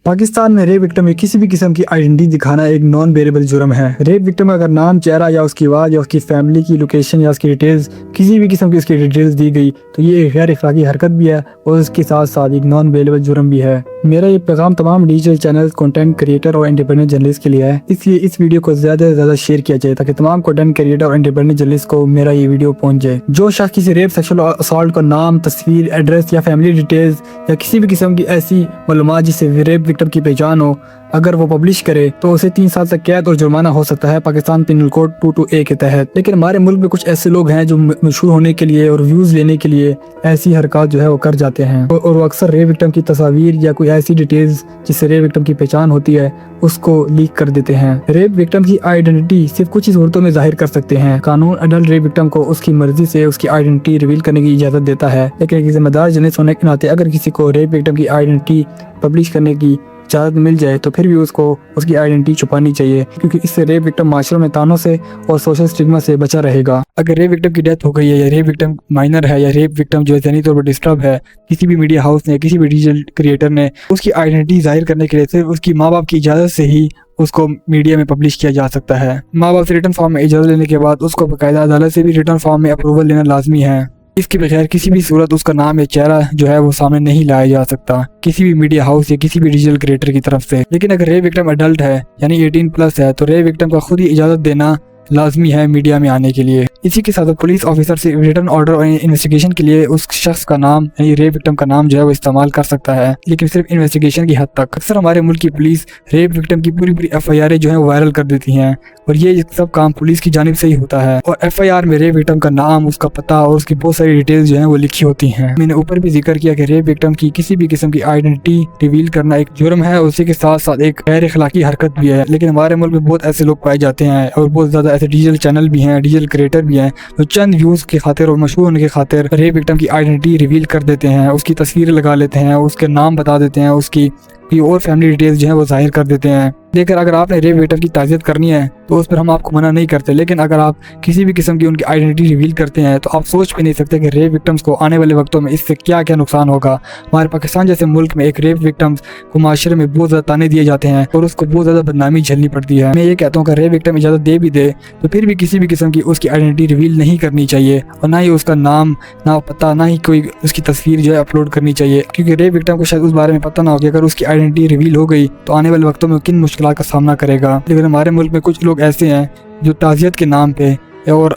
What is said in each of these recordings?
पाकिस्तान में rape victim में किसी भी किस्म की आइडेंटिटी दिखाना एक नॉन वेरिएबल जुर्म है। रेप विक्टिम अगर नाम, चेहरा या उसकी आवाज़ या उसकी फैमिली की लोकेशन या उसकी डिटेल्स, किसी भी किस्म की उसकी डिटेल्स दी गई तो ये एक गैर अखलाकी हरकत भी है और उसके साथ साथ एक नॉन वेरिएबल जुर्म भी है। मेरा ये पैगाम तमाम डिजिटल चैनल, कंटेंट क्रिएटर और इंडिपेंडेंट जर्नलिस्ट के लिए है, इसलिए इस वीडियो को ज़्यादा से ज़्यादा शेयर किया जाए ताकि तमाम कंटेंट क्रिएटर और इंडिपेंडेंट जर्नलिस्ट को मेरा ये वीडियो पहुंच जाए। जो शख्स किसी रेप, सेक्सुअल असॉल्ट का नाम, तस्वीर, एड्रेस या फैमिली डिटेल्स या किसी भी किस्म की ऐसी मालूमात जिससे रेप विक्टिम की पहचान हो, अगर वो पब्लिश करे तो उसे 3 साल तक कैद और जुर्माना हो सकता है पाकिस्तान पिनल कोड 22A के तहत। लेकिन हमारे मुल्क में कुछ ऐसे लोग हैं जो मशहूर होने के लिए और व्यूज लेने के लिए ऐसी हरकत जो है वो कर जाते हैं और वो अक्सर रेप विक्टिम की तस्वीर या कोई ऐसी डिटेल्स जिससे रेप विक्टिम की पहचान होती है उसको लीक कर देते हैं। रेप विक्टिम की आइडेंटिटी सिर्फ कुछ ही सूरतों में जाहिर कर सकते हैं। कानून अडल्ट रेप विक्टिम को उसकी मर्जी से उसकी आइडेंटिटी रिवील करने की इजाजत देता है, लेकिन एक जिम्मेदार जर्नलिस्ट होने के नाते अगर किसी को रेप विक्टिम की आइडेंटिटी पब्लिश करने की इजाज़त मिल जाए तो फिर भी उसको उसकी आइडेंटिटी छुपानी चाहिए, क्योंकि इससे रेप विक्टिम माशरे में तानों से और सोशल स्टिग्मा से बचा रहेगा। अगर रेप विक्टिम की डेथ हो गई है या रेप विक्टिम माइनर है या रेप विक्टिम जो है ज़हनी तौर पर डिस्टर्ब है, किसी भी मीडिया हाउस ने, किसी भी डिजिटल क्रिएटर ने उसकी आइडेंटिटी जाहिर करने के लिए सिर्फ उसकी माँ बाप की इजाज़त से ही उसको मीडिया में पब्लिश किया जा सकता है। माँ बाप से रिटर्न फॉर्म में इजाज़त लेने के बाद उसको बाकायदा अदालत से भी रिटर्न फॉर्म में अप्रूवल लेना लाजमी है। इसके बगैर किसी भी सूरत उसका नाम या चेहरा जो है वो सामने नहीं लाया जा सकता किसी भी मीडिया हाउस या किसी भी डिजिटल क्रिएटर की तरफ से। लेकिन अगर रेप विक्टिम अडल्ट है यानी 18+ है तो रेप विक्टिम का खुद ही इजाज़त देना लाजमी है मीडिया में आने के लिए। इसी के साथ पुलिस ऑफिसर से रिटर्न ऑर्डर और इन्वेस्टिगेशन के लिए उस शख्स का नाम यानी रेप विक्टिम का नाम जो है वो इस्तेमाल कर सकता है, लेकिन सिर्फ इन्वेस्टिगेशन की हद तक। अक्सर हमारे मुल्क की पुलिस रेप विक्टिम की पूरी FIR जो है वो वायरल कर देती हैं और ये सब काम पुलिस की जानिब से ही होता है और FIR में रेप विक्टिम का नाम, उसका पता और उसकी बहुत सारी डिटेल्स जो है वो लिखी होती हैं। मैंने ऊपर भी जिक्र किया कि रेप विक्टिम की किसी भी किस्म की आइडेंटिटी रिवील करना एक जुर्म है, उसी के साथ साथ एक गैर अखलाकी हरकत भी है। लेकिन हमारे मुल्क में बहुत ऐसे लोग पाए जाते हैं और बहुत ज़्यादा ऐसे डिजिटल चैनल भी हैं, डिजिटल क्रिएटर भी हैं जो चंद व्यूज की खातिर और मशहूर होने की खातिर रेप विक्टिम की आइडेंटिटी रिवील कर देते हैं, उसकी तस्वीर लगा लेते हैं, उसके नाम बता देते हैं, उसकी और फैमिली डिटेल्स जो है वो जाहिर कर देते हैं। लेकिन अगर आपने रेप विक्टिम की ताज़ियत करनी है तो उस पर हम आपको मना नहीं करते, लेकिन अगर आप किसी भी किस्म की उनकी आइडेंटिटी रिवील करते हैं तो आप सोच भी नहीं सकते कि रेप विक्टिम्स को आने वाले वक्तों में इससे क्या क्या नुकसान होगा। हमारे पाकिस्तान जैसे मुल्क में एक रेप विक्टिम्स को माशरे में बहुत ज़्यादा ताने दिए जाते हैं और उसको बहुत ज़्यादा बदनामी झेलनी पड़ती है। मैं ये कहता हूँ कि रेप विक्टिम इजाज़त दे भी दे तो फिर भी किसी भी किस्म की उसकी आइडेंटिटी रिवील नहीं करनी चाहिए और ना ही उसका नाम, ना पता, ना ही कोई उसकी तस्वीर जो है अपलोड करनी चाहिए, क्योंकि रेप विक्टिम को शायद उस बारे में पता ना हो कि अगर उसकी आइडेंटिटी रिवील हो गई तो आने वाले वक्तों में किन मुश्किलात का सामना करेगा। लेकिन हमारे मुल्क में कुछ लोग ऐसे हैं जो ताज़ियत के नाम पे और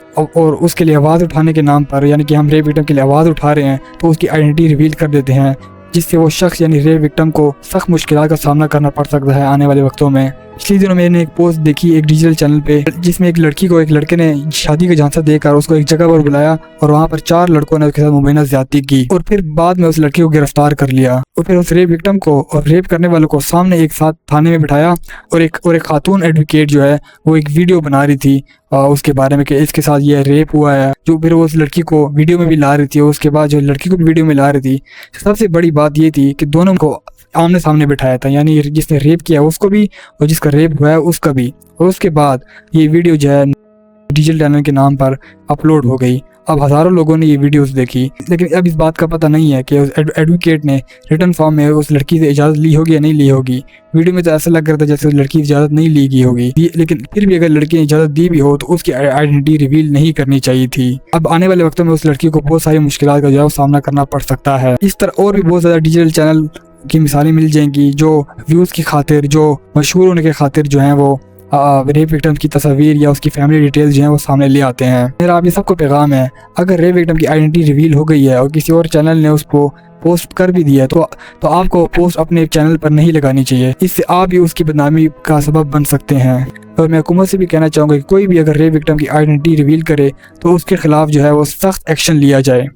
उसके लिए आवाज़ उठाने के नाम पर, यानी कि हम रेप विक्टिम के लिए आवाज़ उठा रहे हैं, तो उसकी आइडेंटिटी रिवील कर देते हैं, जिससे वो शख्स यानी रेप विक्टिम को सख्त मुश्किलात का सामना करना पड़ सकता है आने वाले वक्तों में। पिछले दिनों मैंने एक पोस्ट देखी एक डिजिटल चैनल पे जिसमें एक लड़की को एक लड़के ने शादी का झांसा देकर उसको एक जगह पर बुलाया और वहाँ पर 4 लड़कों ने उसके साथ मुबैना ज़्यादती की और फिर बाद में उस लड़की को गिरफ्तार कर लिया और फिर उस रेप विक्टिम को और रेप करने वालों को सामने एक साथ थाने में बिठाया और एक खातून एडवोकेट जो है वो एक वीडियो बना रही थी उसके बारे में कि इसके साथ ये रेप हुआ है, जो फिर वो उस लड़की को वीडियो में भी ला रही थी और उसके बाद जो लड़की को भी वीडियो में ला रही थी। सबसे बड़ी बात ये थी कि दोनों को आमने सामने बिठाया था, यानी जिसने रेप किया उसको भी और जिसका रेप हुआ है उसका भी। और उसके बाद ये वीडियो जो है डिजिटल चैनल के नाम पर अपलोड हो गई। अब हज़ारों लोगों ने ये वीडियोस देखी, लेकिन अब इस बात का पता नहीं है कि उस एडवोकेट ने रिटर्न फॉर्म में उस लड़की से इजाज़त ली होगी या नहीं ली होगी। वीडियो में तो ऐसा लग रहा था जैसे उस लड़की की इजाज़त नहीं ली गई होगी, लेकिन फिर भी अगर लड़की ने इजाज़त दी भी हो तो उसकी आइडेंटिटी रिवील नहीं करनी चाहिए थी। अब आने वाले वक्तों में उस लड़की को बहुत सारी मुश्किलात का जो है सामना करना पड़ सकता है। इस तरह और भी बहुत ज़्यादा डिजिटल चैनल की मिसालें मिल जाएंगी जो व्यूज़ की खातिर, जो मशहूर होने के खातिर जो हैं वो रेप विक्टिम की तस्वीर या उसकी फैमिली डिटेल्स जो हैं वो सामने ले आते हैं। मेरा आप ये सबको पैगाम है, अगर रेप विक्टिम की आइडेंटिटी रिवील हो गई है और किसी और चैनल ने उसको पोस्ट कर भी दिया तो आपको पोस्ट अपने चैनल पर नहीं लगानी चाहिए, इससे आप भी उसकी बदनामी का सबब बन सकते हैं। और मैं हुकूमत से भी कहना चाहूँगा कि कोई भी अगर रेप विक्टिम की आइडेंटिटी रिवील करे तो उसके खिलाफ जो है वो सख्त एक्शन लिया जाए।